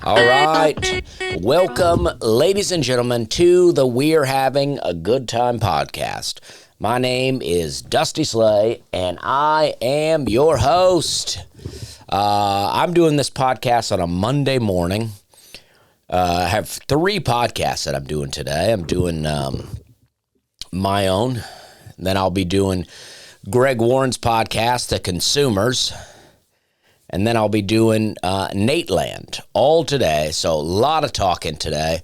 All right. Welcome, ladies and gentlemen, to the We're Having a Good Time podcast. My name is Dusty Slay, and I am your host. I'm doing this podcast on a Monday morning. I have 3 podcasts that I'm doing today. I'm doing my own. Then I'll be doing Greg Warren's podcast, The Consumers. And then I'll be doing Nateland all today. So a lot of talking today.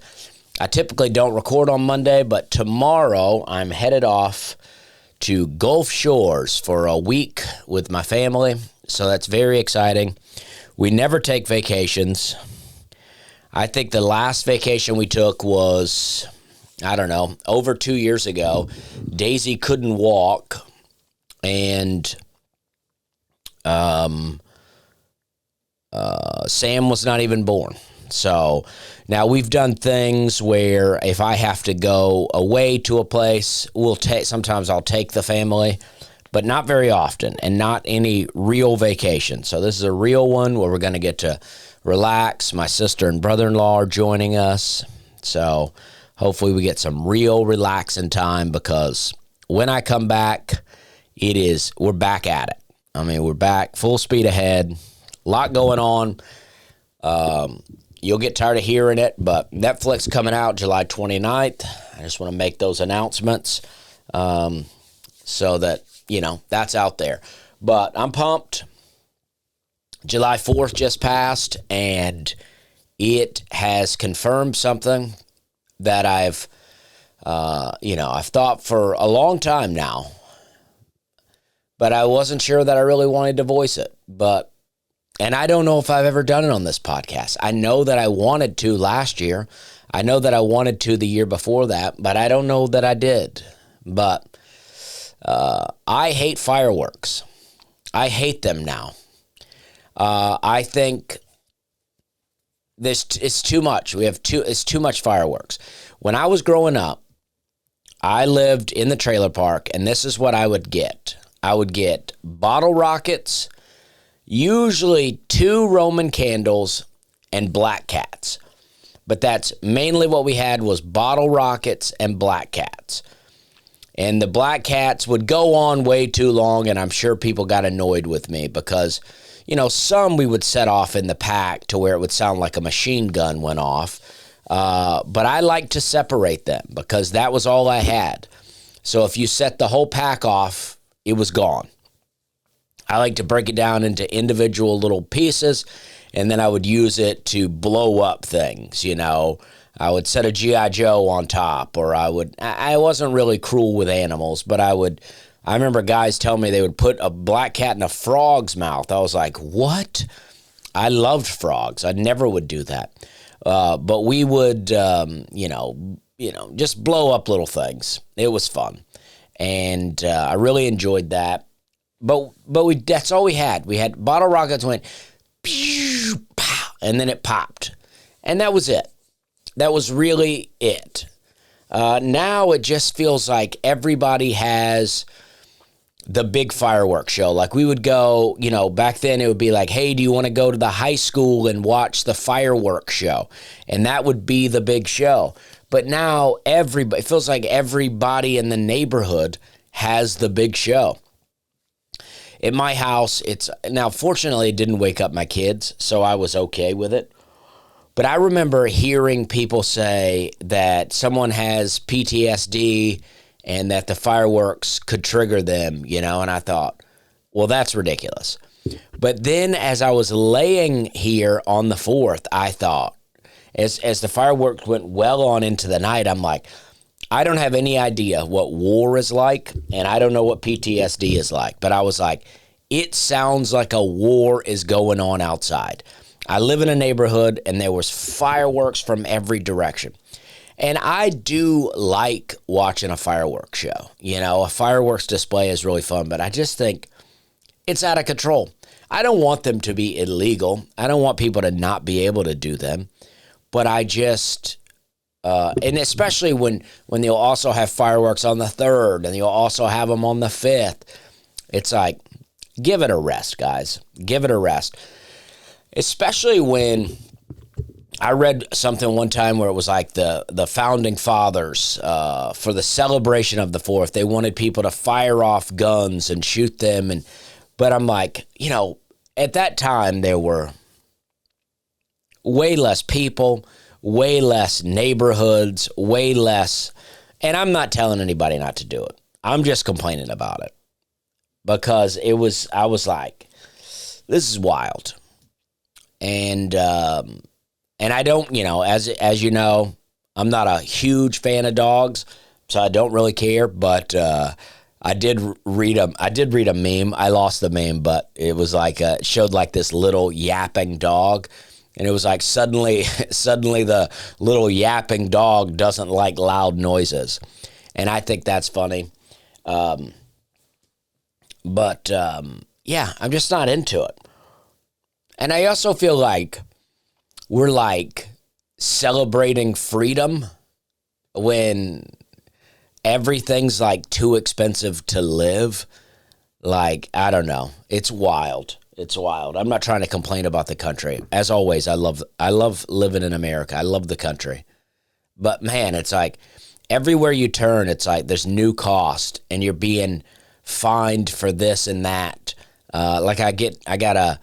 I typically don't record on Monday, but tomorrow I'm headed off to Gulf Shores for a week with my family. So that's very exciting. We never take vacations. I think the last vacation we took was, I don't know, over 2 years ago. Daisy couldn't walk, and Sam was not even born. So now we've done things where if I have to go away to a place, sometimes I'll take the family, but not very often and not any real vacation. So this is a real one where we're going to get to relax. My sister and brother-in-law are joining us. So hopefully we get some real relaxing time, because when I come back, we're back at it. I mean, we're back full speed ahead. A lot going on. You'll get tired of hearing it, but Netflix coming out July 29th. I just want to make those announcements so that, that's out there. But I'm pumped. July 4th just passed, and it has confirmed something that I've thought for a long time now. But I wasn't sure that I really wanted to voice it. And I don't know if I've ever done it on this podcast. I know that I wanted to last year. I know that I wanted to the year before that, but I don't know that I did. But I hate fireworks. I hate them now. I think it's too much. It's too much fireworks. When I was growing up, I lived in the trailer park, and this is what I would get. I would get bottle rockets, usually 2 Roman candles, and black cats. But that's mainly what we had, was bottle rockets and black cats. And the black cats would go on way too long, and I'm sure people got annoyed with me because, some we would set off in the pack to where it would sound like a machine gun went off. But I like to separate them because that was all I had. So if you set the whole pack off, it was gone. I like to break it down into individual little pieces, and then I would use it to blow up things, I would set a G.I. Joe on top, or I wasn't really cruel with animals, but I remember guys telling me they would put a black cat in a frog's mouth. I was like, what? I loved frogs. I never would do that. But we would, just blow up little things. It was fun. And I really enjoyed that. But that's all we had. We had bottle rockets went, pew, pow, and then it popped. And that was it. That was really it. Now it just feels like everybody has the big fireworks show. Like we would go, back then it would be like, hey, do you want to go to the high school and watch the fireworks show? And that would be the big show. But now it feels like everybody in the neighborhood has the big show. At my house, fortunately, it didn't wake up my kids, so I was okay with it. But I remember hearing people say that someone has PTSD and that the fireworks could trigger them, and I thought, well, that's ridiculous. But then as I was laying here on the 4th, I thought, as the fireworks went well on into the night, I'm like, I don't have any idea what war is like, and I don't know what PTSD is like. But I was like, it sounds like a war is going on outside. I live in a neighborhood, and there was fireworks from every direction. And I do like watching a fireworks show. A fireworks display is really fun, but I just think it's out of control. I don't want them to be illegal. I don't want people to not be able to do them. But I just, and especially when they'll also have fireworks on the 3rd and you'll also have them on the 5th, it's like, give it a rest, guys. Give it a rest. Especially when I read something one time where it was like the founding fathers, for the celebration of the 4th, they wanted people to fire off guns and shoot them. But I'm like, at that time there were way less people, way less neighborhoods, way less. And I'm not telling anybody not to do it. I'm just complaining about it because I was like, this is wild. And I don't, as you know, I'm not a huge fan of dogs, so I don't really care. But I did read a meme. I lost the meme, but it was like it showed like this little yapping dog, and it was like suddenly the little yapping dog doesn't like loud noises, and I think that's funny. But I'm just not into it, and I also feel like we're like celebrating freedom when everything's like too expensive to live. Like, I don't know. It's wild. It's wild. I'm not trying to complain about the country. As always, I love living in America. I love the country. But man, it's like everywhere you turn, it's like there's new cost and you're being fined for this and that. Like I got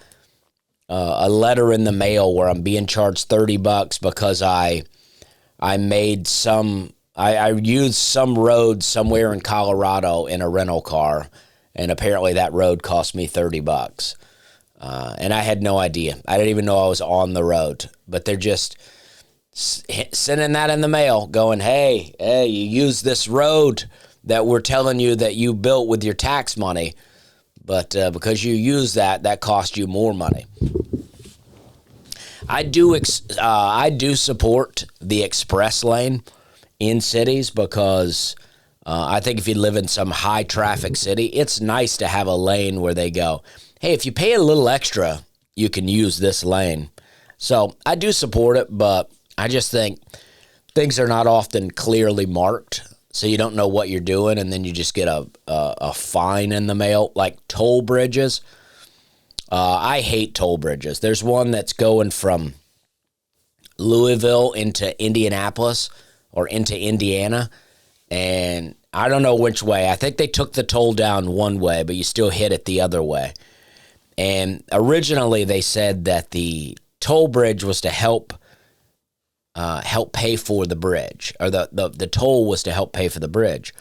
a letter in the mail where I'm being charged $30 because I used some road somewhere in Colorado in a rental car, and apparently that road cost me $30. And I had no idea. I didn't even know I was on the road. But they're just sending that in the mail going, hey, you use this road that we're telling you that you built with your tax money, but because you use that cost you more money. I do support the express lane in cities because I think if you live in some high traffic city, it's nice to have a lane where they go, hey, if you pay a little extra, you can use this lane. So I do support it, but I just think things are not often clearly marked, so you don't know what you're doing, and then you just get a fine in the mail, like toll bridges. I hate toll bridges. There's one that's going from Louisville into Indianapolis or into Indiana, and I don't know which way. I think they took the toll down one way, but you still hit it the other way. And originally they said that the toll bridge was to help pay for the bridge, or the toll was to help pay for the bridge.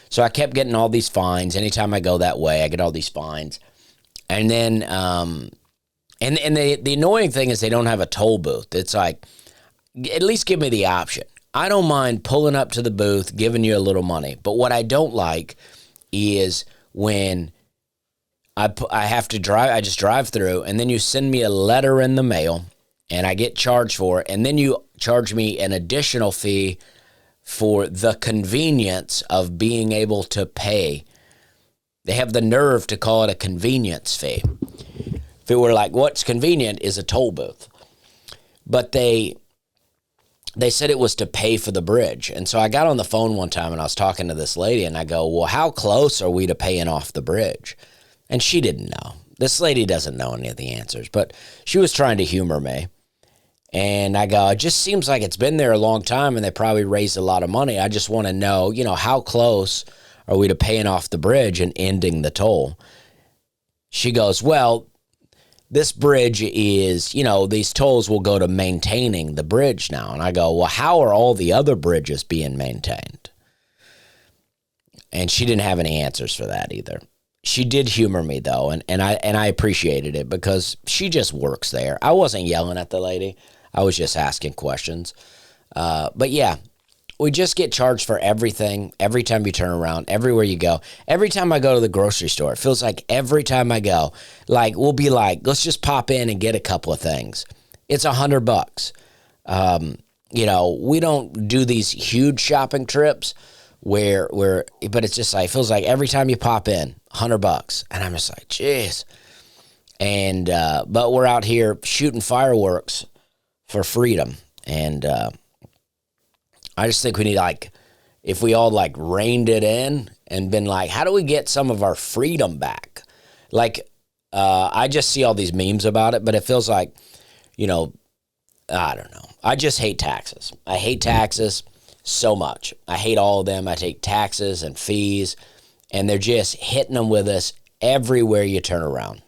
So I kept getting all these fines. Anytime I go that way, I get all these fines. And then, the annoying thing is they don't have a toll booth. It's like, at least give me the option. I don't mind pulling up to the booth, giving you a little money. But what I don't like is when I have to drive, I just drive through, and then you send me a letter in the mail, and I get charged for it, and then you charge me an additional fee for the convenience of being able to pay. They have the nerve to call it a convenience fee. If it were like, what's convenient is a toll booth. But they said it was to pay for the bridge. And so I got on the phone one time and I was talking to this lady and I go, well, how close are we to paying off the bridge? And she didn't know. This lady doesn't know any of the answers, but she was trying to humor me. And I go, it just seems like it's been there a long time and they probably raised a lot of money. I just want to know, how close are we to paying off the bridge and ending the toll? She goes, well, this bridge is, these tolls will go to maintaining the bridge now. And I go, well, how are all the other bridges being maintained? And she didn't have any answers for that either. She did humor me though, and I appreciated it because she just works there. I wasn't yelling at the lady. I was just asking questions. But yeah, we just get charged for everything, every time you turn around, everywhere you go. Every time I go to the grocery store, it feels like every time I go, like we'll be like, let's just pop in and get a couple of things. It's $100. We don't do these huge shopping trips but it's just like, it feels like every time you pop in, $100. And I'm just like, jeez. And, but we're out here shooting fireworks for freedom. And, I just think we need, if we all, reined it in and been like, how do we get some of our freedom back? I just see all these memes about it, but it feels like, I don't know. I just hate taxes. I hate taxes so much. I hate all of them. I hate taxes and fees, and they're just hitting them with us everywhere you turn around.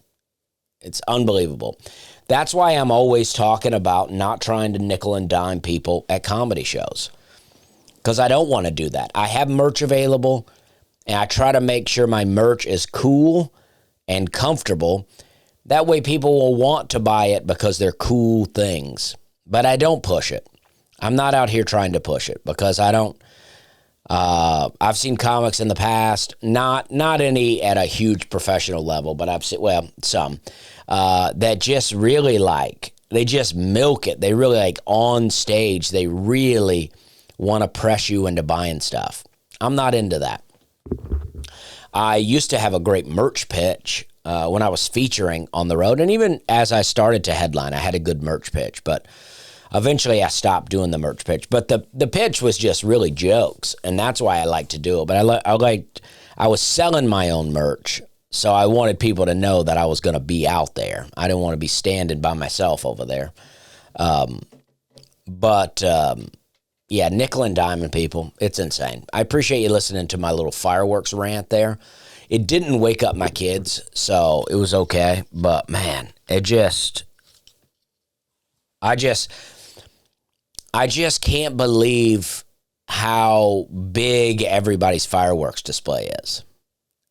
It's unbelievable. That's why I'm always talking about not trying to nickel and dime people at comedy shows, because I don't want to do that. I have merch available, and I try to make sure my merch is cool and comfortable. That way people will want to buy it because they're cool things. But I don't push it. I'm not out here trying to push it because I don't. I've seen comics in the past, not any at a huge professional level, but I've seen, well, some, that just really they just milk it. They really on stage, they really want to press you into buying stuff. I'm not into that. I used to have a great merch pitch when I was featuring on the road, and even as I started to headline, I had a good merch pitch, but eventually I stopped doing the merch pitch. But the pitch was just really jokes, and that's why I like to do it. But I was selling my own merch, so I wanted people to know that I was going to be out there. I didn't want to be standing by myself over there. Yeah, nickel and diamond people, it's insane. I appreciate you listening to my little fireworks rant there. It didn't wake up my kids, so it was okay. But man, I just can't believe how big everybody's fireworks display is.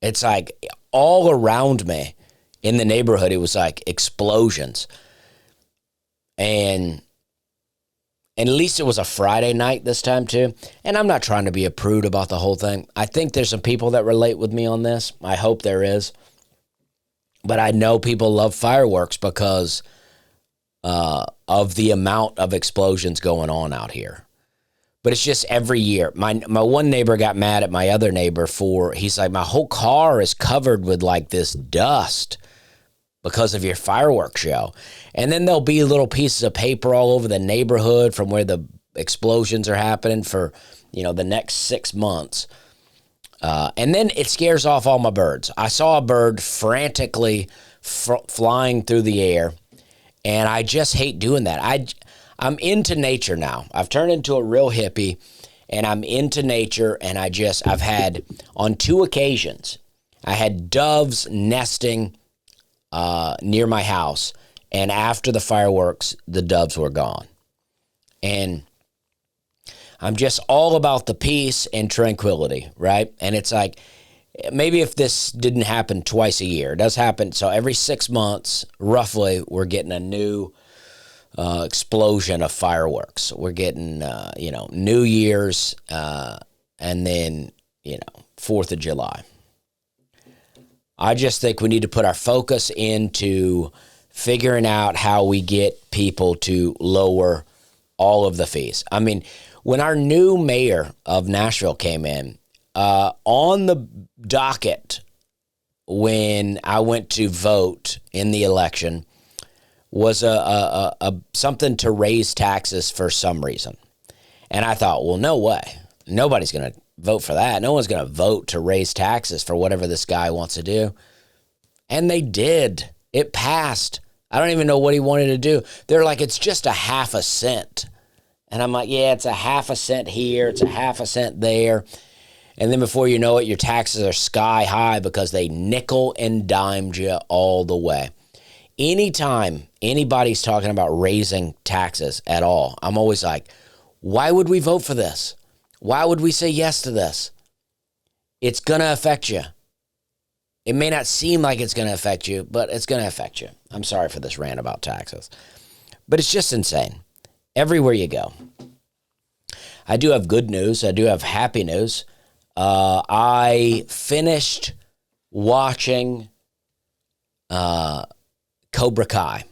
It's like all around me in the neighborhood, it was like explosions. And at least it was a Friday night this time too. And I'm not trying to be a prude about the whole thing. I think there's some people that relate with me on this. I hope there is. But I know people love fireworks because of the amount of explosions going on out here. But it's just every year. My one neighbor got mad at my other neighbor he's like, my whole car is covered with like this dust because of your fireworks show. And then there'll be little pieces of paper all over the neighborhood from where the explosions are happening for, the next 6 months. And then it scares off all my birds. I saw a bird frantically flying through the air, and I just hate doing that. I'm into nature now. I've turned into a real hippie, and I'm into nature, and I've had, on 2 occasions, I had doves nesting near my house, and after the fireworks, the doves were gone. And I'm just all about the peace and tranquility, right? And it's like, maybe if this didn't happen twice a year, it does happen. So every 6 months, roughly, we're getting a new explosion of fireworks. We're getting, New Year's, and then, 4th of July. I just think we need to put our focus into figuring out how we get people to lower all of the fees. I mean, when our new mayor of Nashville came in, on the docket when I went to vote in the election was a something to raise taxes for some reason. And I thought, well, no way. Nobody's going to vote for that. No one's going to vote to raise taxes for whatever this guy wants to do. And they did. It passed. I don't even know what he wanted to do. They're like, it's just a half a cent. And I'm like, yeah, it's a half a cent here. It's a half a cent there. And then before you know it, your taxes are sky high because they nickel and dimed you all the way. Anytime anybody's talking about raising taxes at all, I'm always like, why would we vote for this? Why would we say yes to this? It's going to affect you. It may not seem like it's going to affect you, but it's going to affect you. I'm sorry for this rant about taxes. But it's just insane. Everywhere you go. I do have good news. I do have happy news. I finished watching Cobra Kai.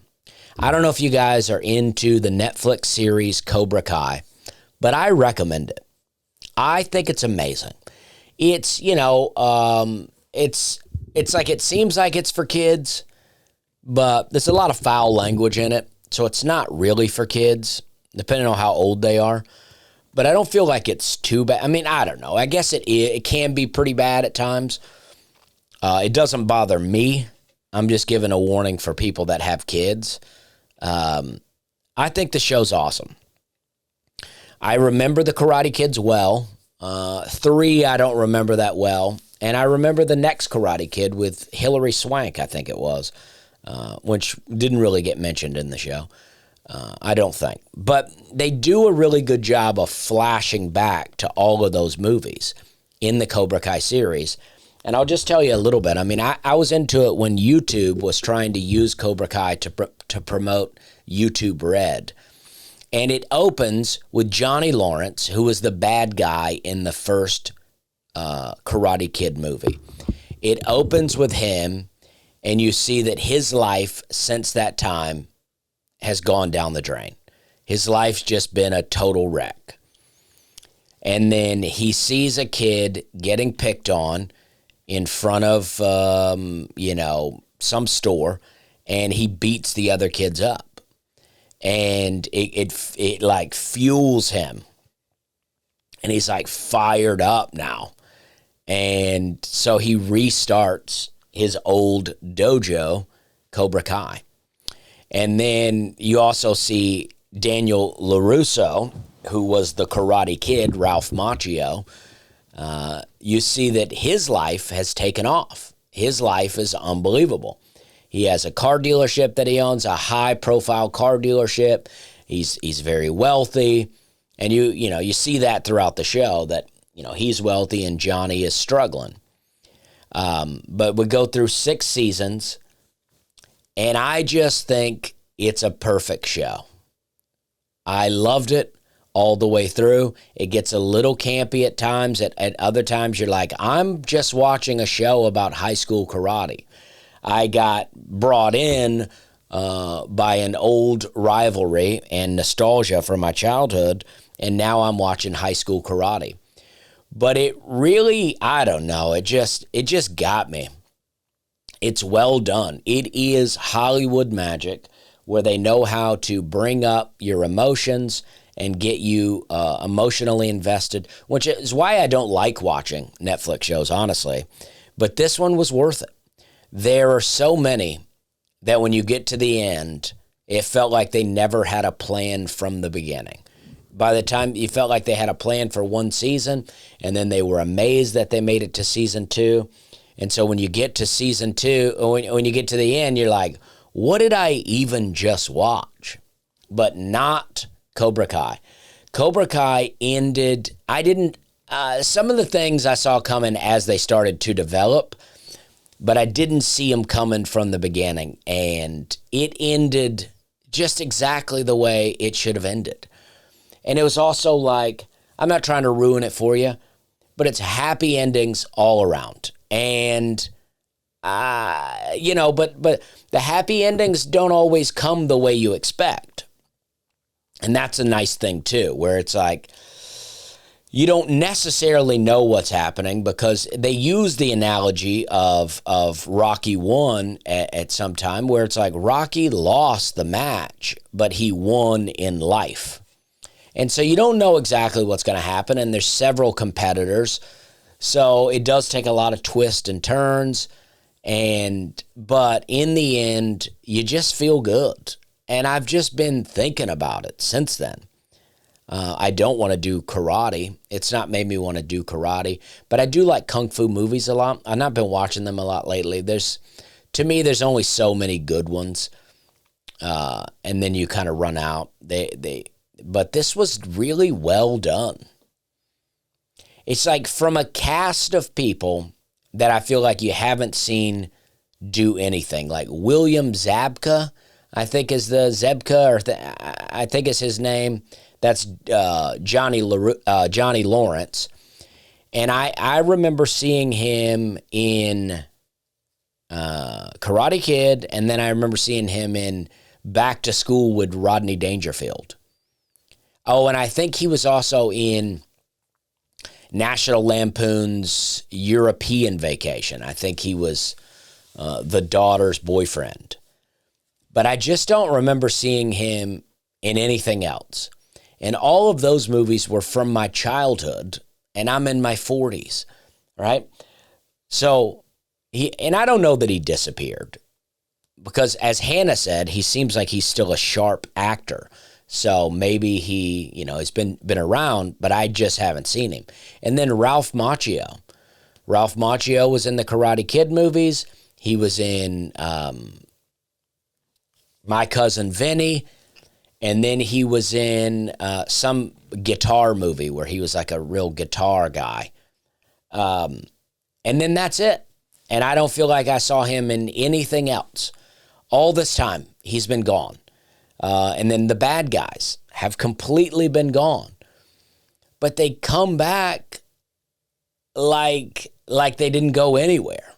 I don't know if you guys are into the Netflix series Cobra Kai, but I recommend it. I think it's amazing. It's, it's like, it seems like it's for kids, but there's a lot of foul language in it. So it's not really for kids, depending on how old they are. But I don't feel like it's too bad. I mean, I don't know. I guess it can be pretty bad at times. It doesn't bother me. I'm just giving a warning for people that have kids. I think the show's awesome. I remember the Karate Kids well. 3, I don't remember that well. And I remember the next Karate Kid with Hilary Swank, I think it was, which didn't really get mentioned in the show, I don't think. But they do a really good job of flashing back to all of those movies in the Cobra Kai series. And I'll just tell you a little bit. I mean, I was into it when YouTube was trying to use Cobra Kai to promote YouTube Red. And it opens with Johnny Lawrence, who was the bad guy in the first Karate Kid movie. It opens with him, and you see that his life since that time has gone down the drain. His life's just been a total wreck. And then he sees a kid getting picked on in front of, some store, and he beats the other kids up. And it like fuels him. And he's like fired up now. And so he restarts his old dojo, Cobra Kai. And then you also see Daniel LaRusso, who was the Karate Kid, Ralph Macchio. You see that his life has taken off. His life is unbelievable. He has a car dealership that he owns, a high-profile car dealership. He's very wealthy. And you see that throughout the show, that he's wealthy and Johnny is struggling. But we go through 6 seasons, and I just think it's a perfect show. I loved it all the way through. It gets a little campy at times. At other times, you're like, I'm just watching a show about high school karate. I got brought in by an old rivalry and nostalgia from my childhood, and now I'm watching high school karate. But it really, I don't know, it just got me. It's well done. It is Hollywood magic, where they know how to bring up your emotions and get you emotionally invested, which is why I don't like watching Netflix shows, honestly. But this one was worth it. There are so many that when you get to the end, it felt like they never had a plan from the beginning. By the time you felt like they had a plan for one season, and then they were amazed that they made it to season 2. And so when you get to season 2, when you get to the end, you're like, what did I even just watch? But not Cobra Kai. Cobra Kai ended, some of the things I saw coming as they started to develop, but I didn't see them coming from the beginning. And it ended just exactly the way it should have ended. And it was also like, I'm not trying to ruin it for you, but it's happy endings all around. And, but the happy endings don't always come the way you expect. And that's a nice thing too, where it's like, you don't necessarily know what's happening, because they use the analogy of Rocky 1 at some time, where it's like Rocky lost the match, but he won in life. And so you don't know exactly what's going to happen, and there's several competitors. So it does take a lot of twists and turns, but in the end, you just feel good. And I've just been thinking about it since then. I don't want to do karate. It's not made me want to do karate, but I do like kung fu movies a lot. I've not been watching them a lot lately. To me, there's only so many good ones, and then you kind of run out. But this was really well done. It's like from a cast of people that I feel like you haven't seen do anything. Like William Zabka, I think is the I think is his name. That's Johnny Lawrence. And I remember seeing him in Karate Kid, and then I remember seeing him in Back to School with Rodney Dangerfield. Oh, and I think he was also in National Lampoon's European Vacation. I think he was the daughter's boyfriend. But I just don't remember seeing him in anything else. And all of those movies were from my childhood, and I'm in my 40s, right? So, and I don't know that he disappeared, because as Hannah said, he seems like he's still a sharp actor. So maybe he, he's been around, but I just haven't seen him. And then Ralph Macchio. Ralph Macchio was in the Karate Kid movies. He was in My Cousin Vinny. And then he was in some guitar movie where he was like a real guitar guy. And then that's it. And I don't feel like I saw him in anything else. All this time, he's been gone. And then the bad guys have completely been gone. But they come back like they didn't go anywhere.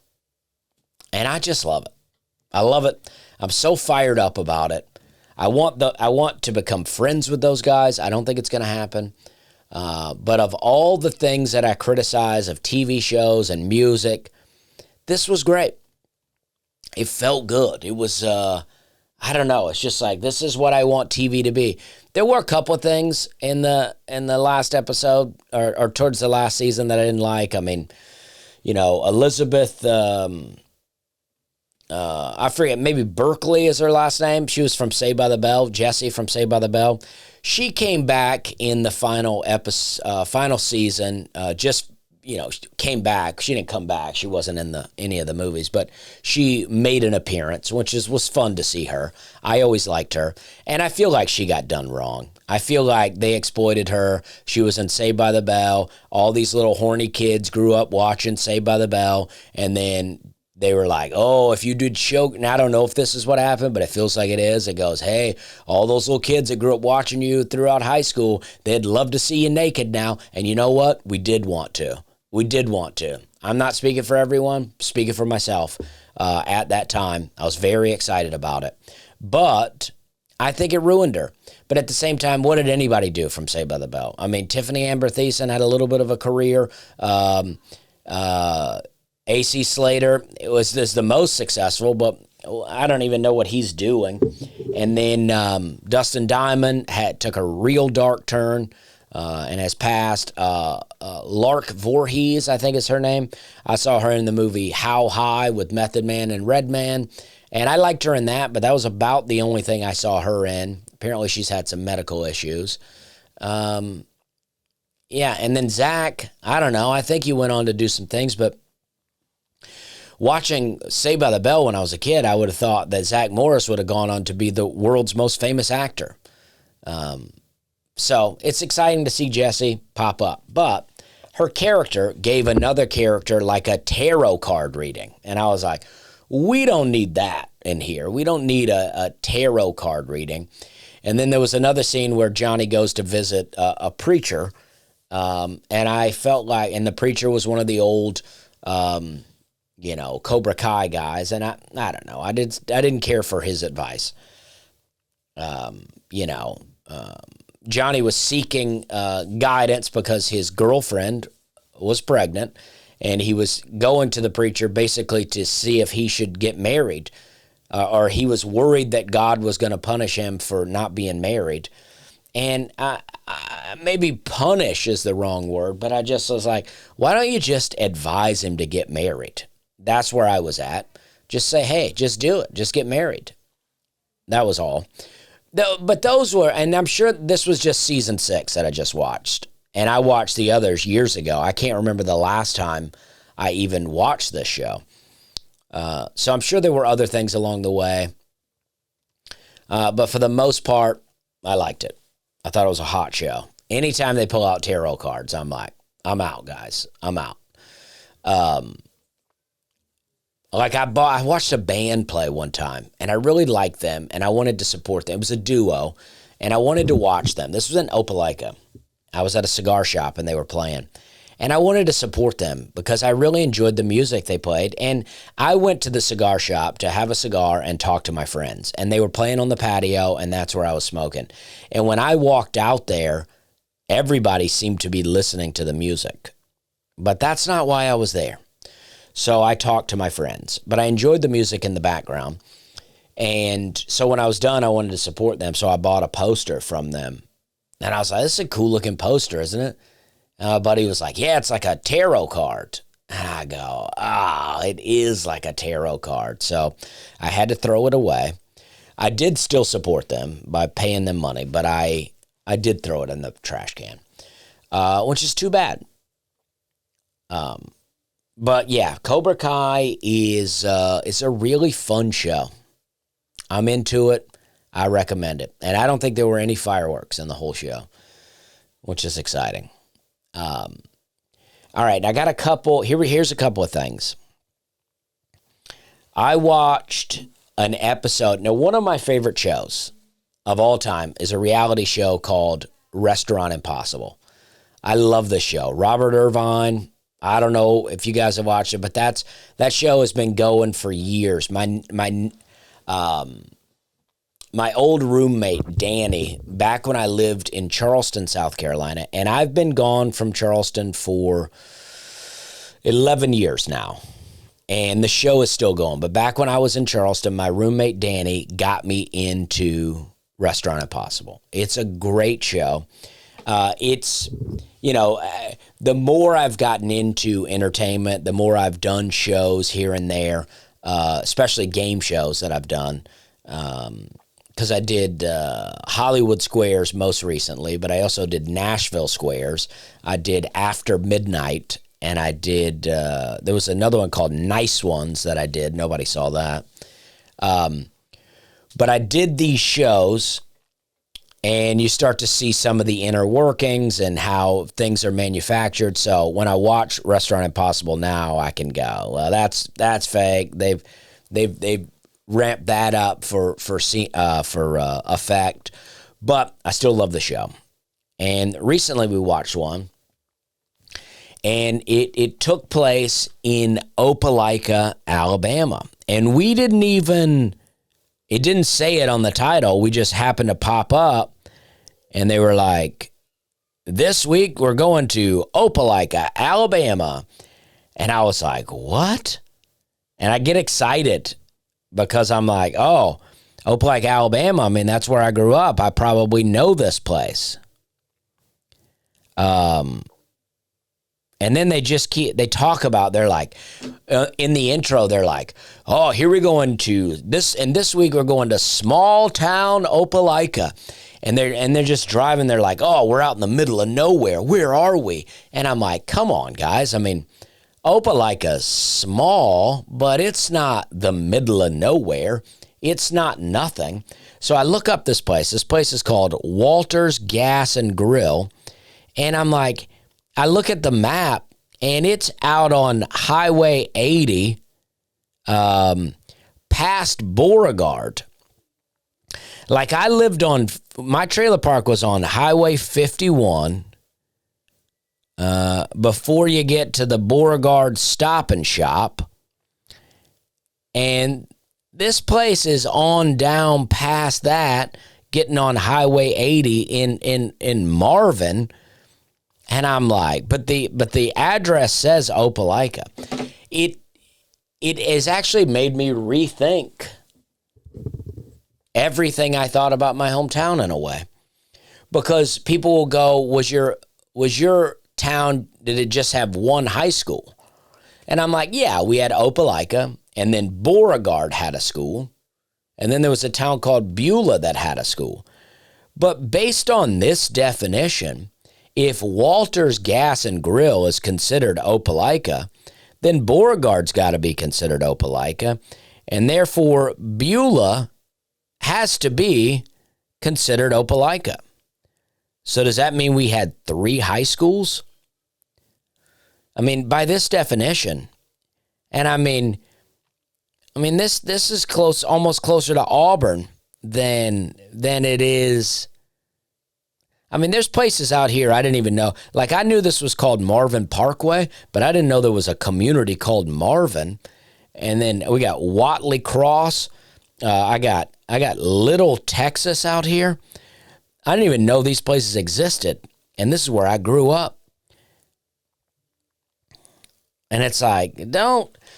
And I just love it. I love it. I'm so fired up about it. I want to become friends with those guys. I don't think it's going to happen. But of all the things that I criticize of TV shows and music, this was great. It felt good. It was, I don't know. It's just like, this is what I want TV to be. There were a couple of things in the last episode or towards the last season that I didn't like. I mean, Elizabeth, I forget, maybe Berkeley is her last name. She was from Saved by the Bell. Jessie from Saved by the Bell. She came back in the final season, came back. She didn't come back. She wasn't in any of the movies, but she made an appearance, which was fun to see her. I always liked her, and I feel like she got done wrong. I feel like they exploited her. She was in Saved by the Bell. All these little horny kids grew up watching Saved by the Bell, and then they were like, oh, if you did choke, and I don't know if this is what happened, but it feels like it is. It goes, hey, all those little kids that grew up watching you throughout high school, they'd love to see you naked now. And you know what? We did want to. I'm not speaking for everyone, speaking for myself. At that time, I was very excited about it. But I think it ruined her. But at the same time, what did anybody do from Saved by the Bell? I mean, Tiffany Amber Thiessen had a little bit of a career. AC Slater is the most successful, but I don't even know what he's doing. And then Dustin Diamond took a real dark turn and has passed. Lark Voorhees, I think is her name. I saw her in the movie How High with Method Man and Redman, and I liked her in that, but that was about the only thing I saw her in. Apparently she's had some medical issues. Yeah, and then Zach, I don't know. I think he went on to do some things, but watching Saved by the Bell when I was a kid, I would have thought that Zach Morris would have gone on to be the world's most famous actor. So it's exciting to see Jessie pop up. But her character gave another character like a tarot card reading. And I was like, we don't need that in here. We don't need a tarot card reading. And then there was another scene where Johnny goes to visit a preacher. And I felt like, and the preacher was one of the old Cobra Kai guys, and I don't know. I didn't care for his advice. Johnny was seeking guidance because his girlfriend was pregnant, and he was going to the preacher basically to see if he should get married, or he was worried that God was going to punish him for not being married. And maybe punish is the wrong word, but I just was like, why don't you just advise him to get married? That's where I was at. Just say, hey, just do it. Just get married. That was all. But those were, and I'm sure this was just season 6 that I just watched. And I watched the others years ago. I can't remember the last time I even watched this show. So I'm sure there were other things along the way. But for the most part, I liked it. I thought it was a hot show. Anytime they pull out tarot cards, I'm like, I'm out, guys. I'm out. I watched a band play one time, and I really liked them, and I wanted to support them. It was a duo, and I wanted to watch them. This was in Opelika. I was at a cigar shop, and they were playing. And I wanted to support them because I really enjoyed the music they played. And I went to the cigar shop to have a cigar and talk to my friends. And they were playing on the patio, and that's where I was smoking. And when I walked out there, everybody seemed to be listening to the music. But that's not why I was there. So I talked to my friends, but I enjoyed the music in the background. And so when I was done, I wanted to support them. So I bought a poster from them. And I was like, this is a cool looking poster, isn't it? Buddy was like, yeah, it's like a tarot card. And I go, it is like a tarot card. So I had to throw it away. I did still support them by paying them money, but I did throw it in the trash can, which is too bad. But yeah, Cobra Kai is a really fun show. I'm into it. I recommend it. And I don't think there were any fireworks in the whole show, which is exciting. All right, I got a couple. Here's a couple of things. I watched an episode. Now, one of my favorite shows of all time is a reality show called Restaurant Impossible. I love this show. Robert Irvine. I don't know if you guys have watched it, but that show has been going for years. My old roommate, Danny, back when I lived in Charleston, South Carolina, and I've been gone from Charleston for 11 years now, and the show is still going. But back when I was in Charleston, my roommate, Danny, got me into Restaurant Impossible. It's a great show. The more I've gotten into entertainment, the more I've done shows here and there, especially game shows that I've done. Because I did Hollywood Squares most recently, but I also did Nashville Squares. I did After Midnight, and I did, there was another one called Nice Ones that I did. Nobody saw that. But I did these shows, and you start to see some of the inner workings and how things are manufactured. So when I watch Restaurant Impossible now, I can go, well, that's fake. They've ramped that up for effect, but I still love the show. And recently we watched one, and it took place in Opelika, Alabama, and it didn't say it on the title. We just happened to pop up, and they were like, this week we're going to Opelika, Alabama. And I was like, what? And I get excited because I'm like, oh, Opelika, Alabama. I mean, that's where I grew up. I probably know this place. And then they talk about, they're like, in the intro, they're like, oh, here we're going to this, and this week we're going to small town Opelika. And they're just driving, they're like, oh, we're out in the middle of nowhere. Where are we? And I'm like, come on, guys. I mean, Opelika's small, but it's not the middle of nowhere. It's not nothing. So I look up this place. This place is called Walter's Gas and Grill. And I'm like, I look at the map, and it's out on Highway 80, past Beauregard. Like, my trailer park was on Highway 51, before you get to the Beauregard Stop and Shop. And this place is on down past that, getting on Highway 80 in Marvin. And I'm like, but the address says Opelika. It has actually made me rethink everything I thought about my hometown in a way. Because people will go, was your town, did it just have one high school? And I'm like, yeah, we had Opelika, and then Beauregard had a school, and then there was a town called Beulah that had a school. But based on this definition, if Walter's Gas and Grill is considered Opelika, then Beauregard's got to be considered Opelika, and therefore Beulah has to be considered Opelika. So does that mean we had 3 high schools? I mean, by this definition, and I mean this is close, almost closer to Auburn than it is. I mean, there's places out here I didn't even know. Like, I knew this was called Marvin Parkway, but I didn't know there was a community called Marvin. And then we got Watley Cross. I got Little Texas out here. I didn't even know these places existed. And this is where I grew up. And it's like,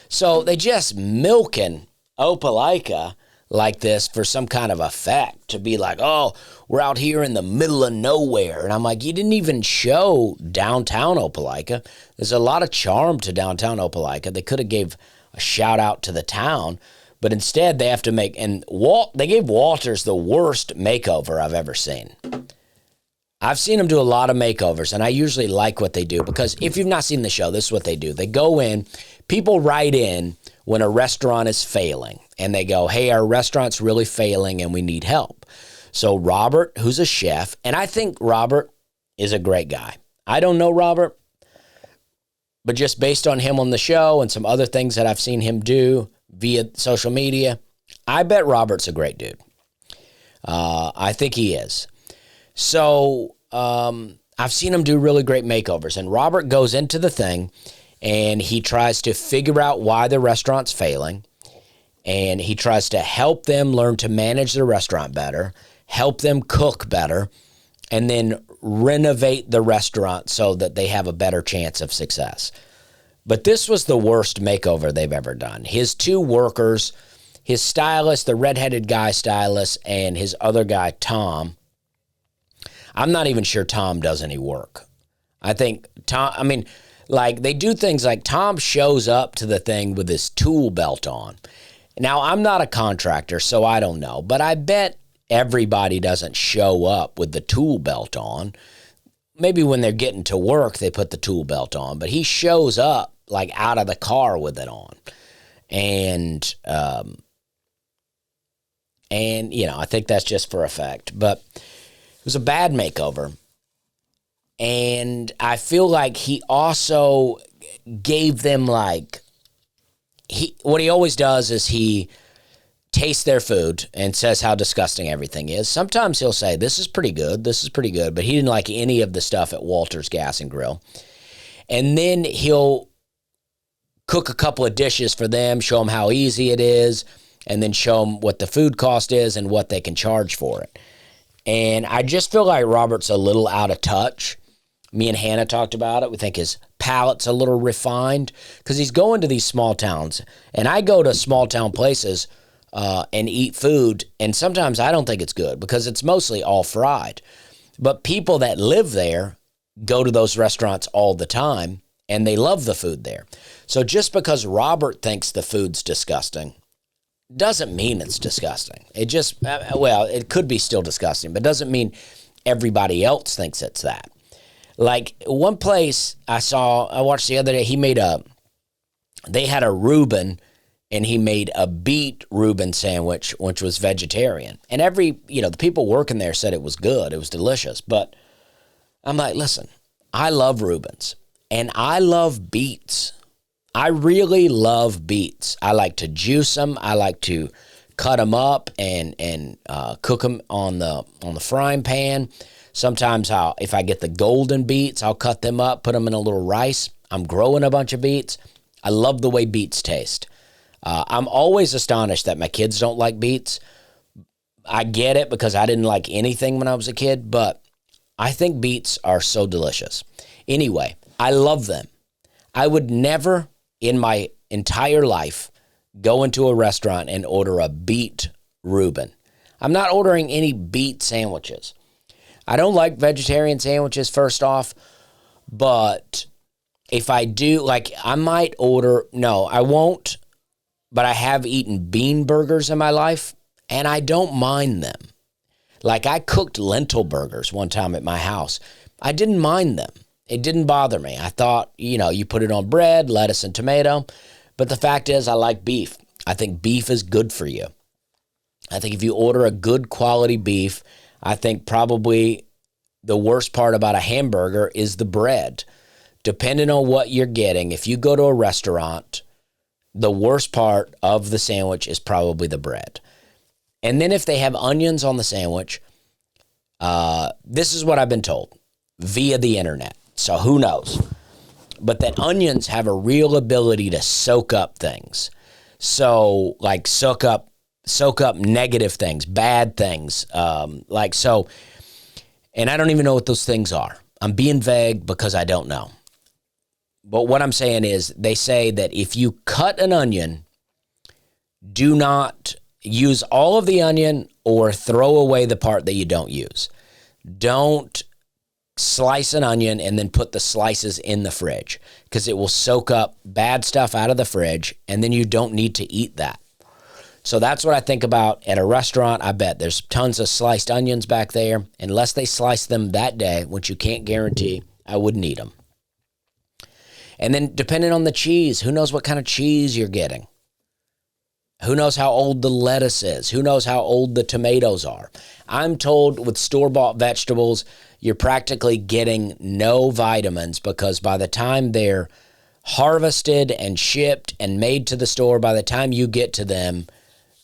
so they just milking Opelika like this for some kind of effect, to be like, oh, we're out here in the middle of nowhere. And I'm like, you didn't even show downtown But instead, they have to make, and they gave Walters the worst makeover I've ever seen. I've seen them do a lot of makeovers, and I usually like what they do because if you've not seen the show, this is what they do. They go in, people write in when a restaurant is failing, and they go, hey, our restaurant's really failing and we need help. So Robert, who's a chef, and I think Robert is a great guy. I don't know Robert, but just based on him on the show and some other things that I've seen him do via social media, I bet Robert's a great dude. I think he is. So I've seen him do really great makeovers, and Robert goes into the thing and he tries to figure out why the restaurant's failing, and he tries to help them learn to manage the restaurant better, help them cook better, and then renovate the restaurant so that they have a better chance of success. But this was the worst makeover they've ever done. His two workers, his stylist, the redheaded guy stylist, and his other guy, Tom. I'm not even sure Tom does any work. I think Tom, they do things like Tom shows up to the thing with his tool belt on. Now, I'm not a contractor, so I don't know, but I bet everybody doesn't show up with the tool belt on. Maybe when they're getting to work, they put the tool belt on, but he shows up like out of the car with it on. And I think that's just for effect, but it was a bad makeover. And I feel like he also gave them what he always does is he tastes their food and says how disgusting everything is. Sometimes he'll say, this is pretty good, but he didn't like any of the stuff at Walter's Gas and Grill. And then he'll cook a couple of dishes for them, show them how easy it is, and then show them what the food cost is and what they can charge for it. And I just feel like Robert's a little out of touch. Me and Hannah talked about it. We think his palate's a little refined because he's going to these small towns. And I go to small town places and eat food, and sometimes I don't think it's good because it's mostly all fried. But people that live there go to those restaurants all the time, and they love the food there. So just because Robert thinks the food's disgusting doesn't mean it's disgusting. It just, it could be still disgusting, but doesn't mean everybody else thinks it's that. Like one place I watched the other day, they had a Reuben, and he made a beet Reuben sandwich, which was vegetarian. And the people working there said it was good. It was delicious. But I'm like, listen, I love Reubens, and I love beets. I really love beets. I like to juice them. I like to cut them up and cook them on the frying pan. Sometimes if I get the golden beets, I'll cut them up, put them in a little rice. I'm growing a bunch of beets. I love the way beets taste. I'm always astonished that my kids don't like beets. I get it because I didn't like anything when I was a kid, but I think beets are so delicious. Anyway, I love them. I would never in my entire life go into a restaurant and order a beet Reuben. I'm not ordering any beet sandwiches. I don't like vegetarian sandwiches, first off, but if I do, I might order, no, I won't, but I have eaten bean burgers in my life, and I don't mind them. Like, I cooked lentil burgers one time at my house. I didn't mind them. It didn't bother me. I thought, you put it on bread, lettuce, and tomato. But the fact is, I like beef. I think beef is good for you. I think if you order a good quality beef, I think probably the worst part about a hamburger is the bread. Depending on what you're getting, if you go to a restaurant, the worst part of the sandwich is probably the bread. And then if they have onions on the sandwich, this is what I've been told via the internet. So who knows? But that onions have a real ability to soak up things. So soak up negative things, bad things. And I don't even know what those things are. I'm being vague because I don't know. But what I'm saying is they say that if you cut an onion, do not use all of the onion or throw away the part that you don't use. Don't slice an onion and then put the slices in the fridge because it will soak up bad stuff out of the fridge, and then you don't need to eat that. So that's what I think about at a restaurant. I bet there's tons of sliced onions back there. Unless they slice them that day, which you can't guarantee, I wouldn't eat them. And then depending on the cheese, who knows what kind of cheese you're getting? Who knows how old the lettuce is? Who knows how old the tomatoes are? I'm told with store-bought vegetables, you're practically getting no vitamins because by the time they're harvested and shipped and made to the store, by the time you get to them,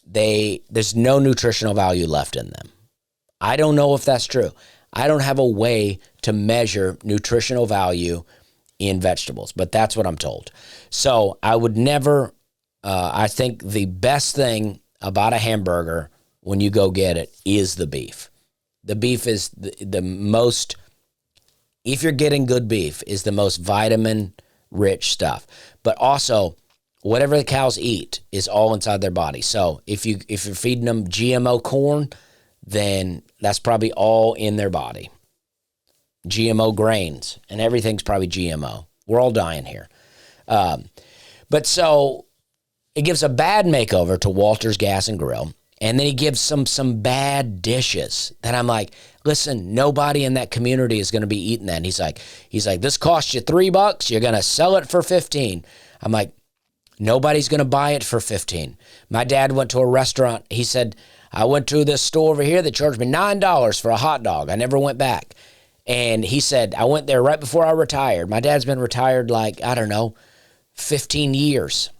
there's no nutritional value left in them. I don't know if that's true. I don't have a way to measure nutritional value in vegetables, but that's what I'm told. So I would never... I think the best thing about a hamburger when you go get it is the beef. The beef is the most, if you're getting good beef, is the most vitamin-rich stuff. But also, whatever the cows eat is all inside their body. So if you're feeding them GMO corn, then that's probably all in their body. GMO grains, and everything's probably GMO. We're all dying here. But so... It gives a bad makeover to Walter's Gas and Grill, and then he gives some bad dishes that I'm like, listen, nobody in that community is going to be eating that. And he's like, this costs you $3. You're going to sell it for $15. I'm like, nobody's going to buy it for $15. My dad went to a restaurant. He said, I went to this store over here that charged me $9 for a hot dog. I never went back. And he said, I went there right before I retired. My dad's been retired 15 years.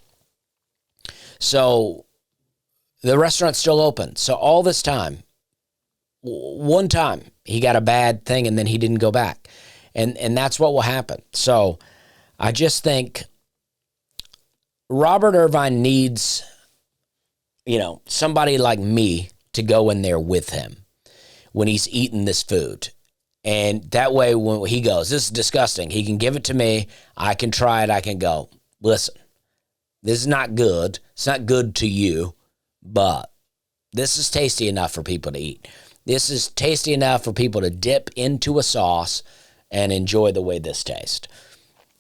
So the restaurant's still open. So all this time, one time he got a bad thing and then he didn't go back. And that's what will happen. So I just think Robert Irvine needs, somebody like me to go in there with him when he's eating this food. And that way when he goes, this is disgusting, he can give it to me. I can try it. I can go, listen. This is not good. It's not good to you, but this is tasty enough for people to eat. This is tasty enough for people to dip into a sauce and enjoy the way this tastes.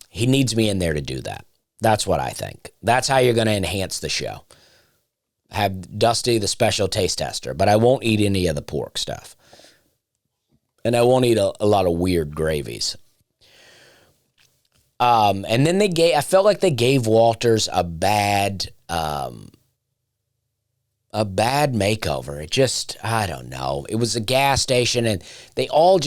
He needs me in there to do that. That's what I think. That's how you're going to enhance the show. Have Dusty, the special taste tester, but I won't eat any of the pork stuff. And I won't eat a lot of weird gravies. And then I felt like they gave Walters a bad makeover. It just, I don't know. It was a gas station and they all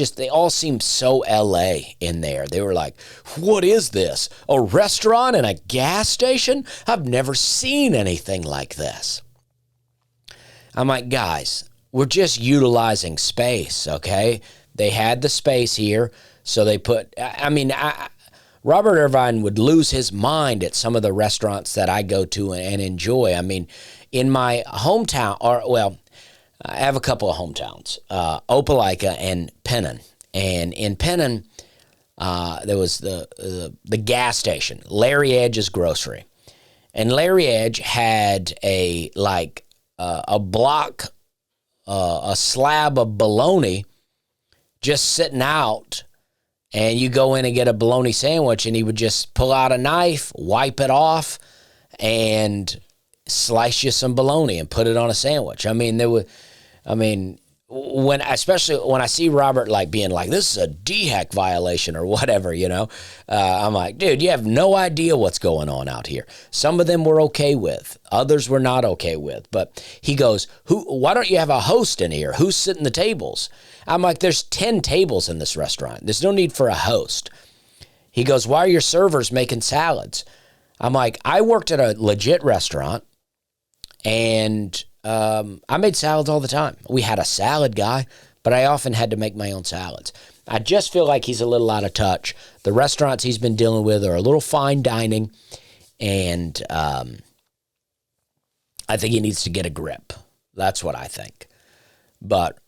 seemed so LA in there. They were like, what is this? A restaurant and a gas station? I've never seen anything like this. I'm like, guys, we're just utilizing space. Okay. They had the space here. So they put, Robert Irvine would lose his mind at some of the restaurants that I go to and enjoy. I mean, in my hometown, I have a couple of hometowns, Opelika and Pennon. And in Pennon, there was the gas station, Larry Edge's Grocery. And Larry Edge had a block, a slab of bologna just sitting out. And you go in and get a bologna sandwich, and he would just pull out a knife, wipe it off, and slice you some bologna and put it on a sandwich. Especially when I see Robert being like, this is a DHEC violation or whatever, I'm like, dude, you have no idea what's going on out here. Some of them we're okay with. Others we're not okay with. But he goes, why don't you have a host in here? Who's sitting the tables? I'm like, there's 10 tables in this restaurant. There's no need for a host. He goes, why are your servers making salads? I'm like, I worked at a legit restaurant, and I made salads all the time. We had a salad guy, but I often had to make my own salads. I just feel like he's a little out of touch. The restaurants he's been dealing with are a little fine dining, and I think he needs to get a grip. That's what I think. But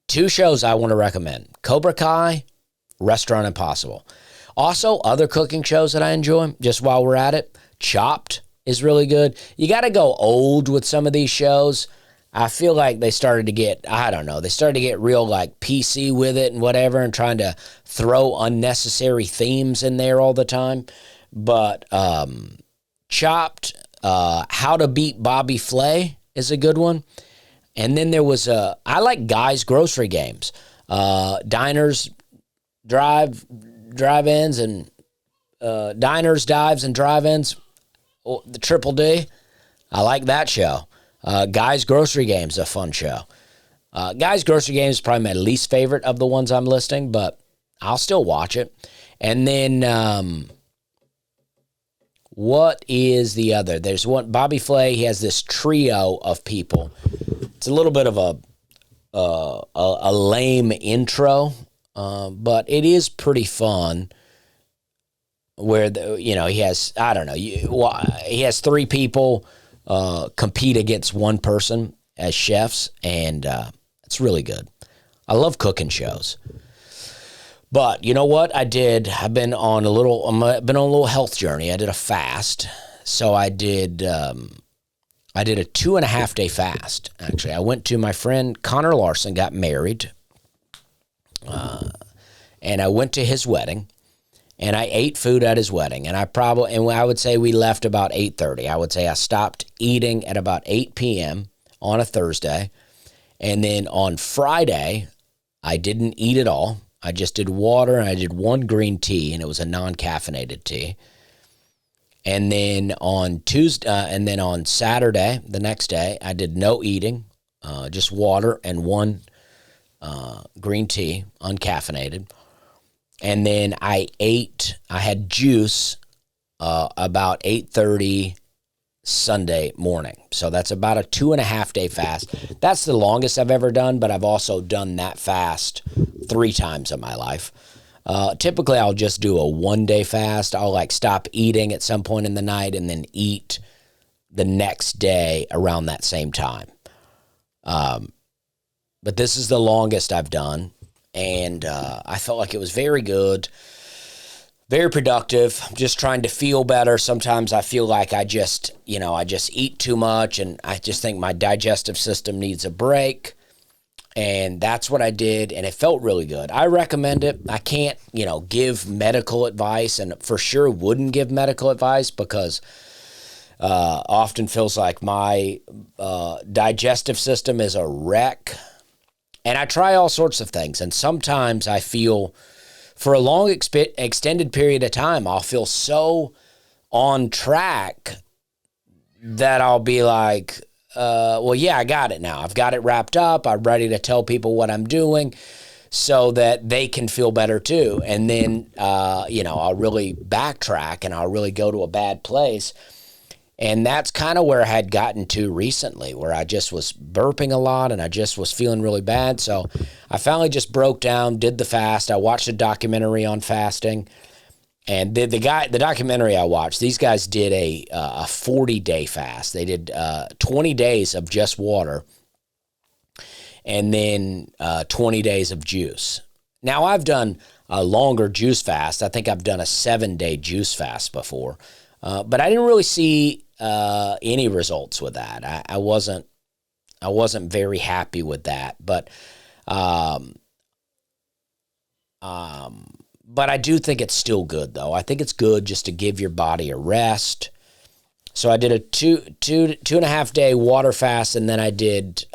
2 shows I want to recommend: Cobra Kai, Restaurant Impossible. Also, other cooking shows that I enjoy, just while we're at it, Chopped is really good. You got to go old with some of these shows. I feel like they started to get, they started to get real PC with it and whatever, and trying to throw unnecessary themes in there all the time. But Chopped, How to Beat Bobby Flay is a good one. And then there was I like Guys Grocery Games. Diners, drive-ins, and diners, dives, and drive-ins. The Triple D. I like that show. Guys Grocery Games is a fun show. Guys Grocery Games is probably my least favorite of the ones I'm listing, but I'll still watch it. And then what is the other? There's one, Bobby Flay. He has this trio of people. It's a little bit of a lame intro, but it is pretty fun. Where he has, I don't know, he has three people compete against one person as chefs, and it's really good. I love cooking shows. But you know what I did? I've been on a little health journey. I did a fast. So I did a 2.5 day fast. Actually, I went to my friend Connor Larson, got married, and I went to his wedding, and I ate food at his wedding. And I would say we left about 8:30. I would say I stopped eating at about 8 p.m. on a Thursday. And then on Friday, I didn't eat at all. I just did water, and I did one green tea, and it was a non-caffeinated tea. And then on Saturday, the next day, I did no eating, just water and one green tea, uncaffeinated. And then I had juice about 8:30 Sunday morning. So that's about a 2.5 day fast. That's the longest I've ever done, but I've also done that fast 3 times in my life. Typically, I'll just do a 1 day fast. I'll stop eating at some point in the night and then eat the next day around that same time. But this is the longest I've done, and I felt like it was very good, very productive. I'm just trying to feel better. Sometimes I feel like I just eat too much, and I just think my digestive system needs a break. And that's what I did, and it felt really good. I recommend it. I can't, give medical advice, and for sure wouldn't give medical advice because often feels like my digestive system is a wreck. And I try all sorts of things, and sometimes I feel, for a long extended period of time, I'll feel so on track that I'll be like, well, yeah, I got it now. I've got it wrapped up. I'm ready to tell people what I'm doing so that they can feel better too. And then, I'll really backtrack and I'll really go to a bad place. And that's kind of where I had gotten to recently, where I just was burping a lot and I just was feeling really bad. So I finally just broke down, did the fast. I watched a documentary on fasting. And the documentary I watched, these guys did a 40-day fast. They did 20 days of just water and then 20 days of juice. Now, I've done a longer juice fast. I think I've done a 7-day juice fast before. But I didn't really see any results with that. I wasn't very happy with that. But I do think it's still good, though. I think it's good just to give your body a rest. So I did a 2.5 day water fast, and then I did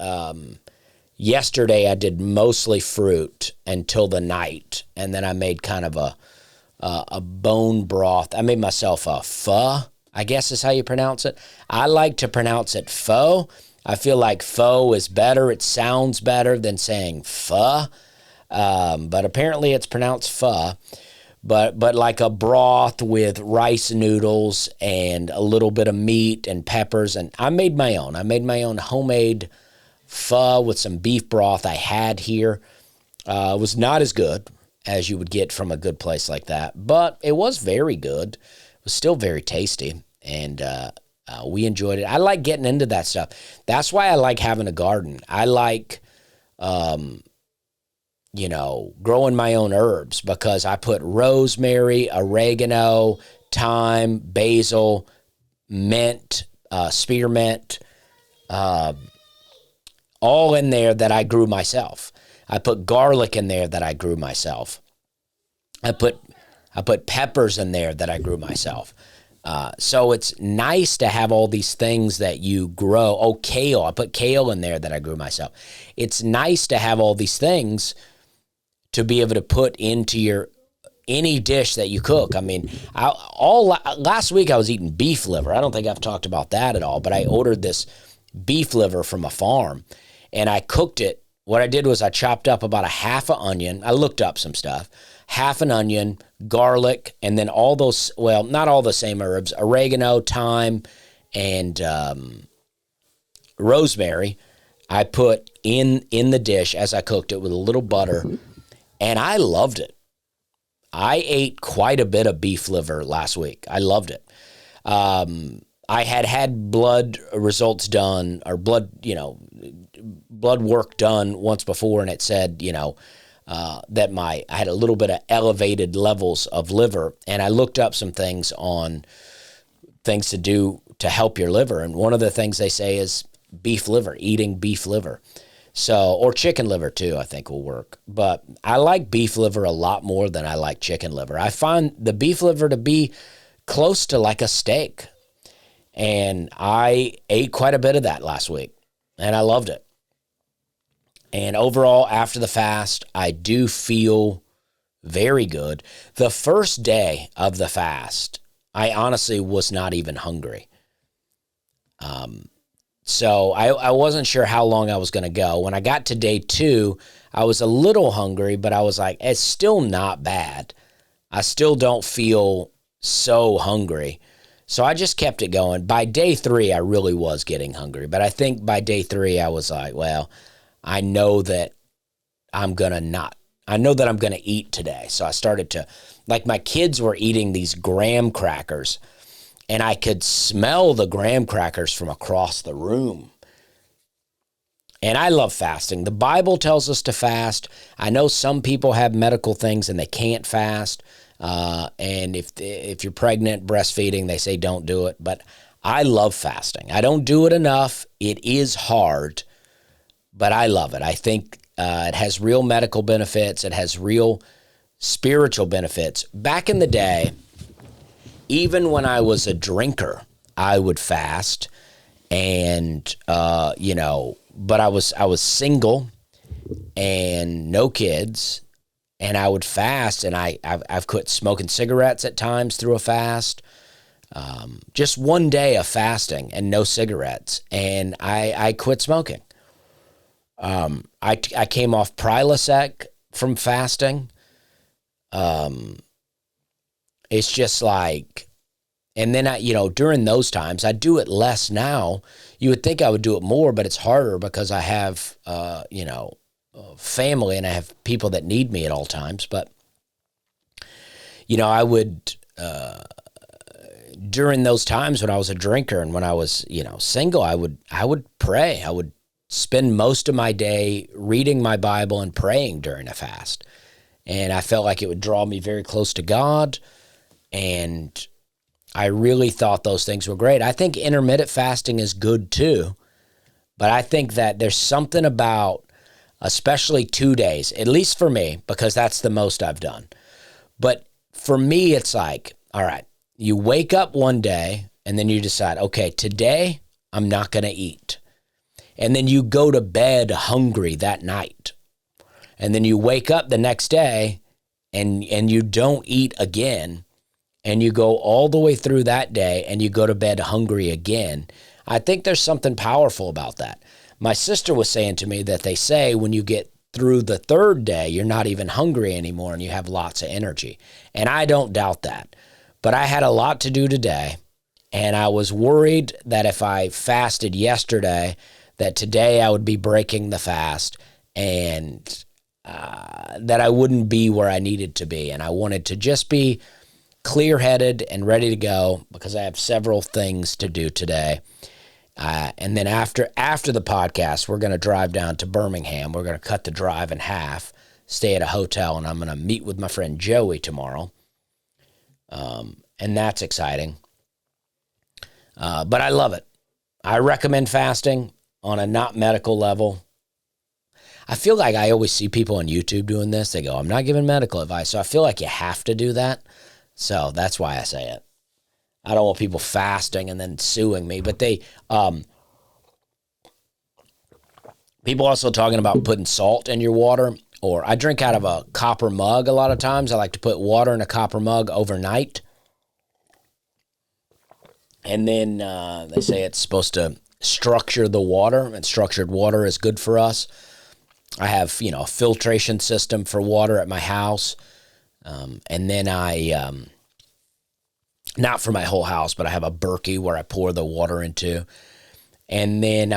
yesterday. I did mostly fruit until the night, and then I made kind of a bone broth. I made myself a pho, I guess is how you pronounce it. I like to pronounce it pho. I feel like pho is better. It sounds better than saying pho. But apparently it's pronounced pho. But like a broth with rice noodles and a little bit of meat and peppers. And I made my own. I made my own homemade pho with some beef broth I had here. It was not as good as you would get from a good place like that, but it was very good. It was still very tasty, and we enjoyed it. I like getting into that stuff. That's why I like having a garden. I like, growing my own herbs because I put rosemary, oregano, thyme, basil, mint, spearmint, all in there that I grew myself. I put garlic in there that I grew myself. I put peppers in there that I grew myself. So it's nice to have all these things that you grow. Oh, kale. I put kale in there that I grew myself. It's nice to have all these things to be able to put into any dish that you cook. I mean, last week I was eating beef liver. I don't think I've talked about that at all, but I ordered this beef liver from a farm and I cooked it. What I did was I chopped up about a half an onion. I looked up some stuff. Half an onion, garlic, and then all those, well, not all the same herbs, oregano, thyme, and rosemary. I put in the dish as I cooked it with a little butter, and I loved it. I ate quite a bit of beef liver last week. I loved it. I had blood results done, or blood work done once before, and it said, that I had a little bit of elevated levels of liver, and I looked up some things on things to do to help your liver, and one of the things they say is beef liver, eating beef liver. So, or chicken liver too, I think will work. But I like beef liver a lot more than I like chicken liver. I find the beef liver to be close to like a steak, and I ate quite a bit of that last week, and I loved it. And overall, after the fast, I do feel very good. The first day of the fast, I honestly was not even hungry. So I wasn't sure how long I was going to go. When I got to day 2, I was a little hungry, but I was like, it's still not bad. I still don't feel so hungry. So I just kept it going. By day 3, I really was getting hungry. But I think by day 3, I was like, well, I know that I'm going to eat today. So I started to, like, my kids were eating these graham crackers, and I could smell the graham crackers from across the room. And I love fasting. The Bible tells us to fast. I know some people have medical things and they can't fast. And if you're pregnant, breastfeeding, they say don't do it. But I love fasting. I don't do it enough. It is hard, but I love it. I think it has real medical benefits. It has real spiritual benefits. Back in the day, even when I was a drinker, I would fast, and but I was single and no kids, and I would fast, and I've quit smoking cigarettes at times through a fast. Just one day of fasting and no cigarettes, and I quit smoking. I came off Prilosec from fasting. It's just like, and then during those times, I do it less now. You would think I would do it more, but it's harder because I have, family and I have people that need me at all times. But, I would, during those times when I was a drinker and when I was, single, I would pray. I would spend most of my day reading my Bible and praying during a fast. And I felt like it would draw me very close to God. And I really thought those things were great. I think intermittent fasting is good too. But I think that there's something about, especially 2 days, at least for me, because that's the most I've done. But for me, it's like, all right, you wake up one day and then you decide, okay, today I'm not going to eat. And then you go to bed hungry that night. And then you wake up the next day and you don't eat again. And you go all the way through that day and you go to bed hungry again. I think there's something powerful about that. My sister was saying to me that they say when you get through the third day, you're not even hungry anymore and you have lots of energy. And I don't doubt that. But I had a lot to do today. And I was worried that if I fasted yesterday, that today I would be breaking the fast and that I wouldn't be where I needed to be. And I wanted to just be clear-headed and ready to go because I have several things to do today. And then after the podcast, we're going to drive down to Birmingham. We're going to cut the drive in half, stay at a hotel, and I'm going to meet with my friend Joey tomorrow. And that's exciting. But I love it. I recommend fasting on a not medical level. I feel like I always see people on YouTube doing this. They go, I'm not giving medical advice. So I feel like you have to do that. So that's why I say it. I don't want people fasting and then suing me. But people also talking about putting salt in your water. Or I drink out of a copper mug a lot of times. I like to put water in a copper mug overnight. And then they say it's supposed to structure the water, and structured water is good for us. I have, a filtration system for water at my house. And then not for my whole house, but I have a Berkey where I pour the water into. And then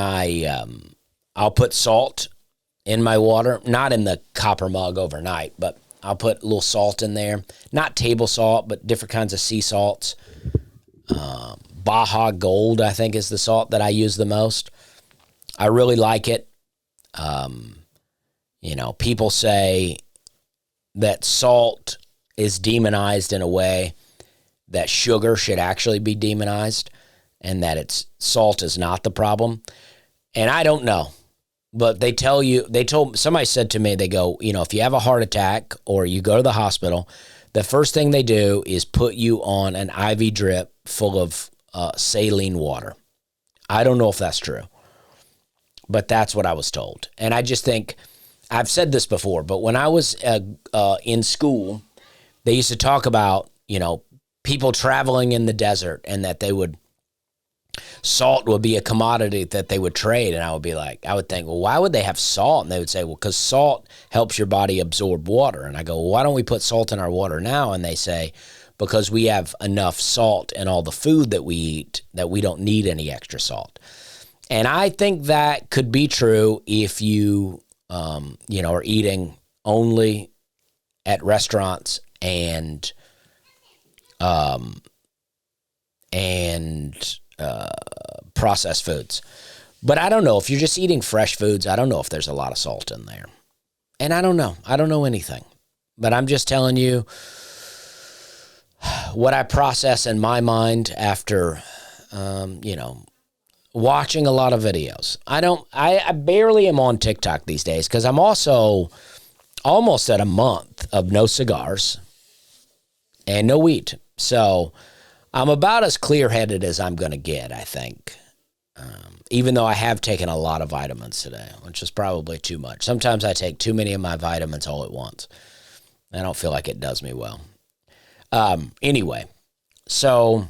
I'll put salt in my water, not in the copper mug overnight, but I'll put a little salt in there. Not table salt, but different kinds of sea salts. Baja Gold, I think, is the salt that I use the most. I really like it. People say that salt is demonized in a way that sugar should actually be demonized, and that salt is not the problem. And I don't know. But somebody said to me, they go, if you have a heart attack or you go to the hospital, the first thing they do is put you on an IV drip full of saline water. I don't know if that's true, but that's what I was told. And I just think, I've said this before, but when I was in school, they used to talk about, people traveling in the desert, and that salt would be a commodity that they would trade. And I would think, well, why would they have salt? And they would say, well, because salt helps your body absorb water. And I go, well, why don't we put salt in our water now? And they say, because we have enough salt in all the food that we eat that we don't need any extra salt. And I think that could be true if you, are eating only at restaurants and processed foods. But I don't know. If you're just eating fresh foods, I don't know if there's a lot of salt in there. And I don't know. I don't know anything. But I'm just telling you what I process in my mind after, watching a lot of videos. I barely am on TikTok these days because I'm also almost at a month of no cigars and no weed. So I'm about as clear-headed as I'm going to get, I think. Even though I have taken a lot of vitamins today, which is probably too much. Sometimes I take too many of my vitamins all at once. I don't feel like it does me well. Anyway, so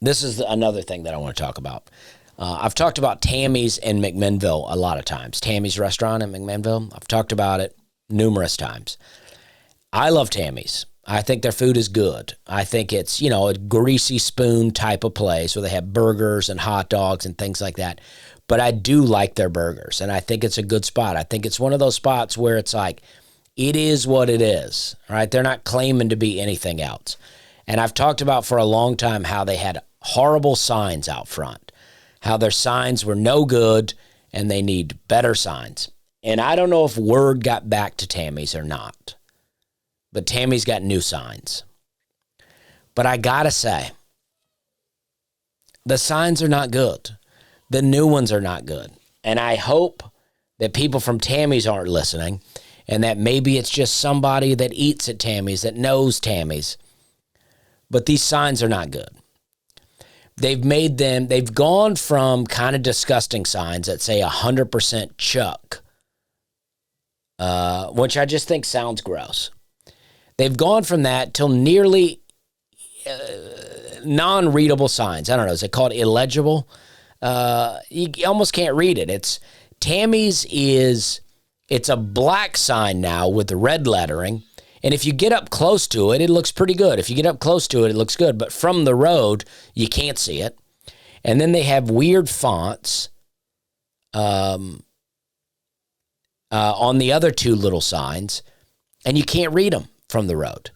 this is another thing that I want to talk about. I've talked about Tammy's in McMinnville a lot of times. Tammy's restaurant in McMinnville. I've talked about it numerous times. I love Tammy's. I think their food is good. I think it's, a greasy spoon type of place where they have burgers and hot dogs and things like that. But I do like their burgers, and I think it's a good spot. I think it's one of those spots where it's like, it is what it is, right? They're not claiming to be anything else. And I've talked about for a long time how they had horrible signs out front, how their signs were no good and they need better signs. And I don't know if word got back to Tammy's or not. But Tammy's got new signs. But I gotta say, the signs are not good. The new ones are not good. And I hope that people from Tammy's aren't listening, and that maybe it's just somebody that eats at Tammy's that knows Tammy's. But these signs are not good. They've gone from kind of disgusting signs that say 100% Chuck, which I just think sounds gross. They've gone from that till nearly non-readable signs. I don't know. Is it called illegible? You almost can't read it. Tammy's it's a black sign now with the red lettering. And if you get up close to it, it looks pretty good. If you get up close to it, it looks good. But from the road, you can't see it. And then they have weird fonts on the other two little signs, and you can't read them from the road.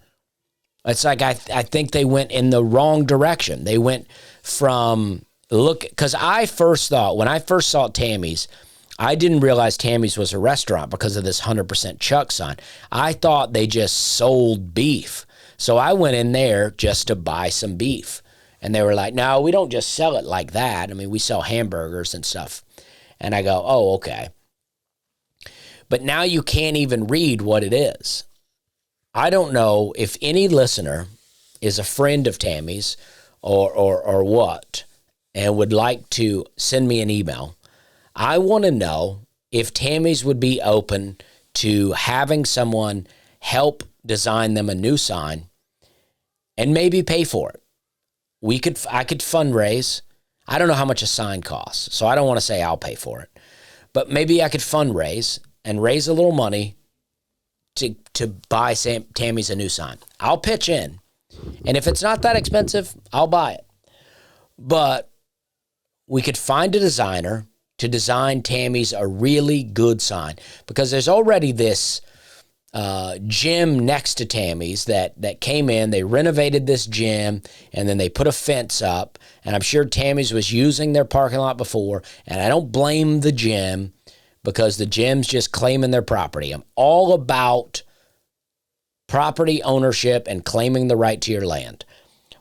It's like I think they went in the wrong direction. They went from because when I first saw Tammy's, I didn't realize Tammy's was a restaurant because of this 100% Chuck sign. I thought they just sold beef. So I went in there just to buy some beef. And they were like, no, we don't just sell it like that. I mean, we sell hamburgers and stuff. And I go, oh, okay. But now you can't even read what it is. I don't know if any listener is a friend of Tammy's or what, and would like to send me an email, I want to know if Tammy's would be open to having someone help design them a new sign and maybe pay for it. I could fundraise. I don't know how much a sign costs, so I don't want to say I'll pay for it. But maybe I could fundraise and raise a little money to buy Tammy's a new sign. I'll pitch in. And if it's not that expensive, I'll buy it. But we could find a designer to design Tammy's a really good sign, because there's already this gym next to Tammy's that came in. They renovated this gym, and then they put a fence up, and I'm sure Tammy's was using their parking lot before, and I don't blame the gym, because the gym's just claiming their property. I'm all about property ownership and claiming the right to your land.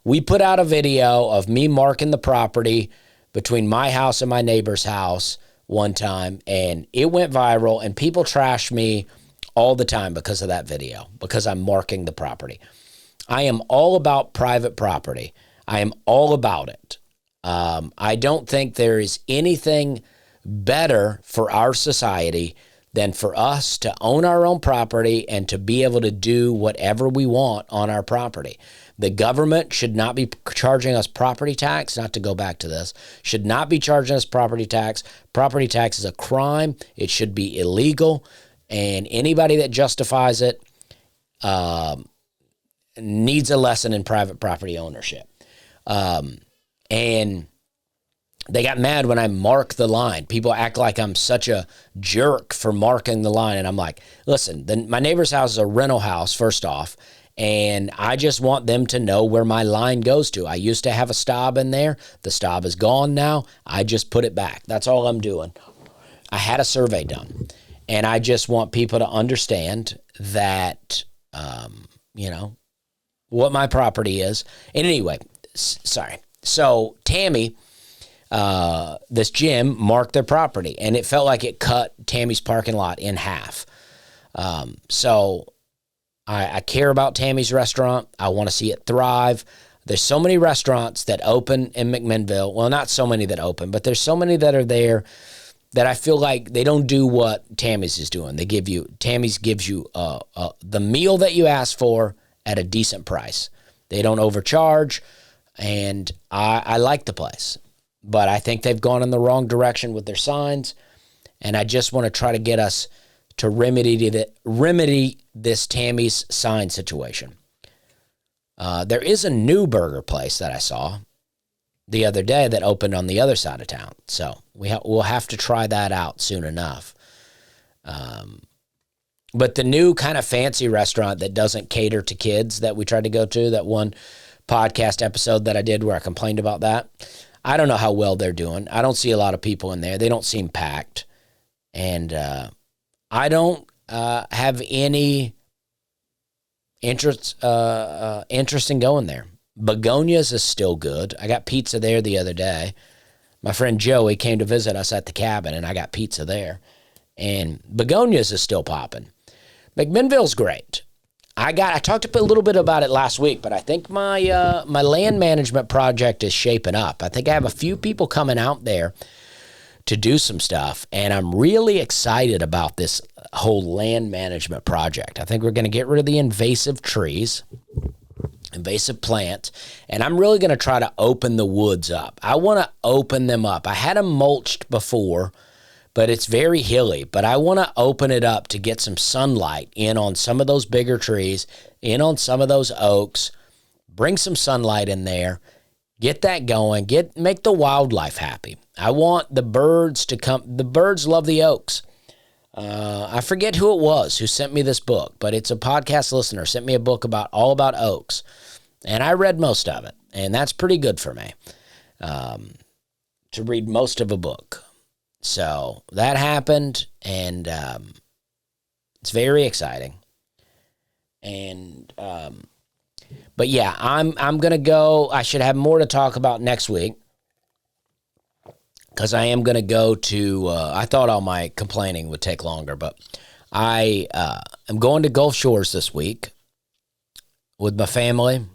We put out a video of me marking the property between my house and my neighbor's house one time, and it went viral, and people trash me all the time because of that video, because I'm marking the property. I am all about private property. I am all about it. I don't think there is anything better for our society than for us to own our own property and to be able to do whatever we want on our property. The government should not be charging us property tax, not to go back to this, should not be charging us property tax. Property tax is a crime. It should be illegal. And anybody that justifies it needs a lesson in private property ownership. And they got mad when I mark the line. People act like I'm such a jerk for marking the line. And I'm like, listen, my neighbor's house is a rental house, first off, and I just want them to know where my line goes to. I used to have a stop in there. The stop is gone now. I just put it back. That's all I'm doing. I had a survey done, and I just want people to understand that, what my property is. And anyway, sorry. So Tammy, this gym marked their property, and it felt like it cut Tammy's parking lot in half. So I care about Tammy's restaurant. I want to see it thrive. There's so many restaurants that open in McMinnville. Well, not so many that open, but there's so many that are there that I feel like they don't do what Tammy's is doing. Tammy's gives you the meal that you ask for at a decent price. They don't overcharge, and I like the place. But I think they've gone in the wrong direction with their signs, and I just want to try to get us to remedy this Tammy's sign situation. There is a new burger place that I saw the other day that opened on the other side of town, so we'll have to try that out soon enough. But the new kind of fancy restaurant that doesn't cater to kids that we tried to go to, that one podcast episode that I did where I complained about that, I don't know how well they're doing. I don't see a lot of people in there. They don't seem packed. And I don't have any interest in going there. Begonia's is still good. I got pizza there the other day. My friend Joey came to visit us at the cabin, and I got pizza there. And Begonia's is still popping. McMinnville's great. I talked a little bit about it last week, but I think my land management project is shaping up. I think I have a few people coming out there to do some stuff, and I'm really excited about this whole land management project. I think we're going to get rid of the invasive trees, invasive plants, and I'm really going to try to open the woods up. I want to open them up. I had them mulched before, but it's very hilly. But I want to open it up to get some sunlight in on some of those bigger trees, in on some of those oaks, bring some sunlight in there, get that going, make the wildlife happy. I want the birds to come. The birds love the oaks. I forget who it was who sent me this book, but it's a podcast listener, sent me a book all about oaks. And I read most of it, and that's pretty good for me, to read most of a book. So that happened, and it's very exciting. And but yeah, I'm gonna go. I should have more to talk about next week, because I am gonna go to. I thought all my complaining would take longer, but I am going to Gulf Shores this week with my family.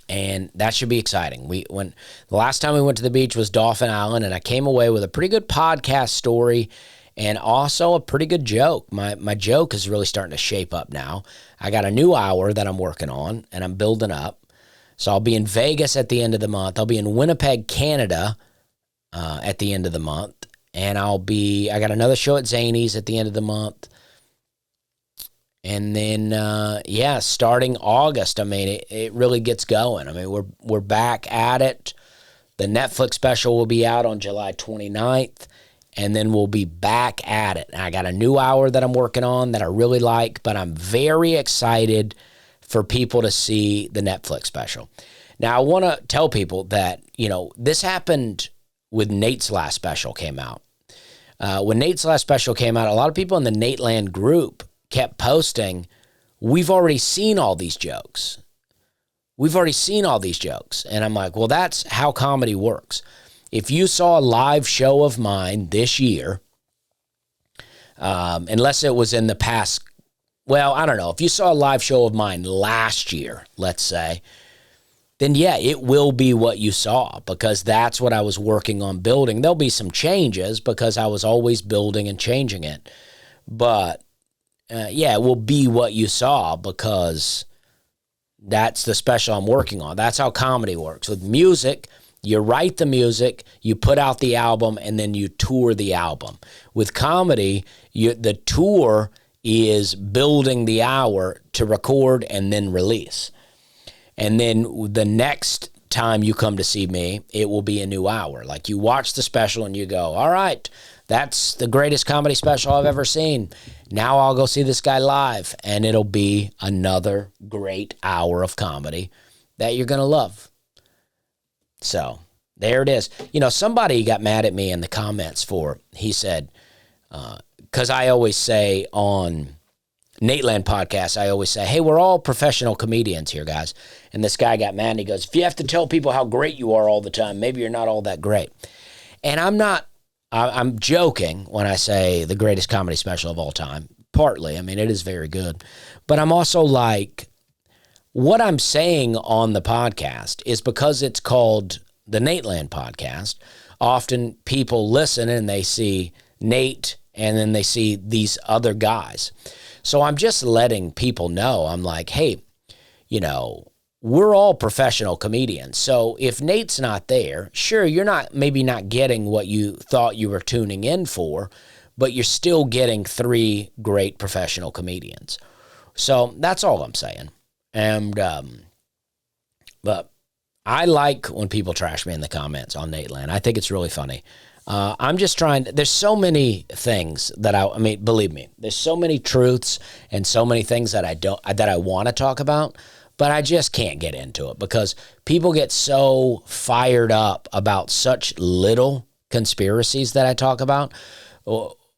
and that should be exciting. When the last time we went to the beach was Dauphin Island, and I came away with a pretty good podcast story and also a pretty good joke. My joke is really starting to shape up now. I got a new hour that I'm working on, and I'm building up. So I'll be in Vegas at the end of the month. I'll be in Winnipeg, Canada at the end of the month. And I got another show at Zany's at the end of the month. And then, starting August, I mean, it really gets going. I mean, we're back at it. The Netflix special will be out on July 29th, and then we'll be back at it. And I got a new hour that I'm working on that I really like, but I'm very excited for people to see the Netflix special. Now, I want to tell people that, this happened with Nate's last special came out. When Nate's last special came out, a lot of people in the Nateland group kept posting, we've already seen all these jokes. We've already seen all these jokes. And I'm like, well, that's how comedy works. If you saw a live show of mine this year, unless it was in the past, well, I don't know. If you saw a live show of mine last year, let's say, then yeah, it will be what you saw because that's what I was working on building. There'll be some changes because I was always building and changing it. But it will be what you saw because that's the special I'm working on. That's how comedy works. With music, you write the music, you put out the album, and then you tour the album. With comedy, the tour is building the hour to record and then release. And then the next time you come to see me, it will be a new hour. Like you watch the special and you go, all right, that's the greatest comedy special I've ever seen. Now I'll go see this guy live, and it'll be another great hour of comedy that you're going to love. So there it is. Somebody got mad at me in the comments he said, because I always say on Nateland podcast, I always say, hey, we're all professional comedians here, guys. And this guy got mad and he goes, if you have to tell people how great you are all the time, maybe you're not all that great. And I'm joking when I say the greatest comedy special of all time. Partly. I mean, it is very good. But I'm also like, what I'm saying on the podcast is because it's called the Nateland podcast, often people listen and they see Nate and then they see these other guys. So I'm just letting people know, I'm like, hey, we're all professional comedians. So if Nate's not there, sure, you're maybe not getting what you thought you were tuning in for, but you're still getting 3 great professional comedians. So that's all I'm saying. And, but I like when people trash me in the comments on Nateland. I think it's really funny. I'm just trying, there's so many things that believe me, there's so many truths and so many things that I want to talk about, but I just can't get into it because people get so fired up about such little conspiracies that I talk about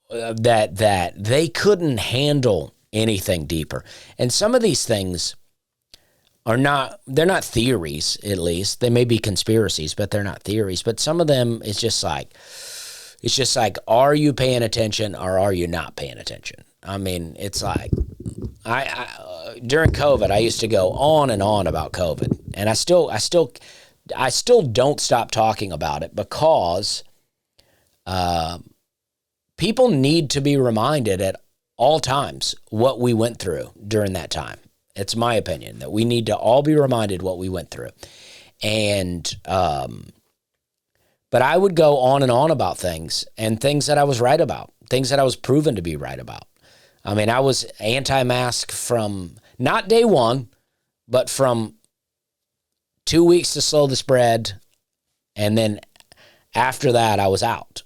that they couldn't handle anything deeper. And some of these things they're not theories, at least. They may be conspiracies, but they're not theories. But some of them, it's just like, are you paying attention or are you not paying attention? I mean, it's like, I during COVID, I used to go on and on about COVID. And I still don't stop talking about it because people need to be reminded at all times what we went through during that time. It's my opinion that we need to all be reminded what we went through. And, but I would go on and on about things and things that I was right about, things that I was proven to be right about. I mean, I was anti-mask from not day one, but from 2 weeks to slow the spread. And then after that, I was out.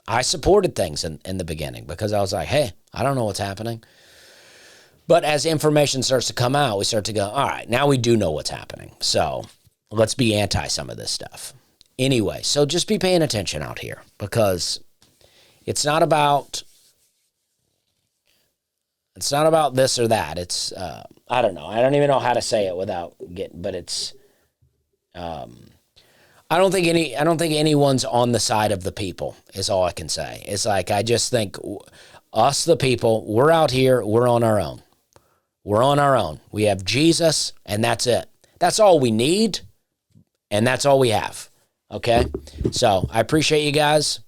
I supported things in the beginning because I was like, hey, I don't know what's happening. But as information starts to come out, we start to go, all right, now we do know what's happening. So let's be anti some of this stuff. Anyway, so just be paying attention out here because it's not about this or that. It's, I don't know. I don't even know how to say it without but it's, I don't think anyone's on the side of the people is all I can say. It's like, I just think us, the people, we're out here, we're on our own. We're on our own. We have Jesus, and that's it. That's all we need, and that's all we have. Okay? So I appreciate you guys.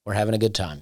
We're having a good time.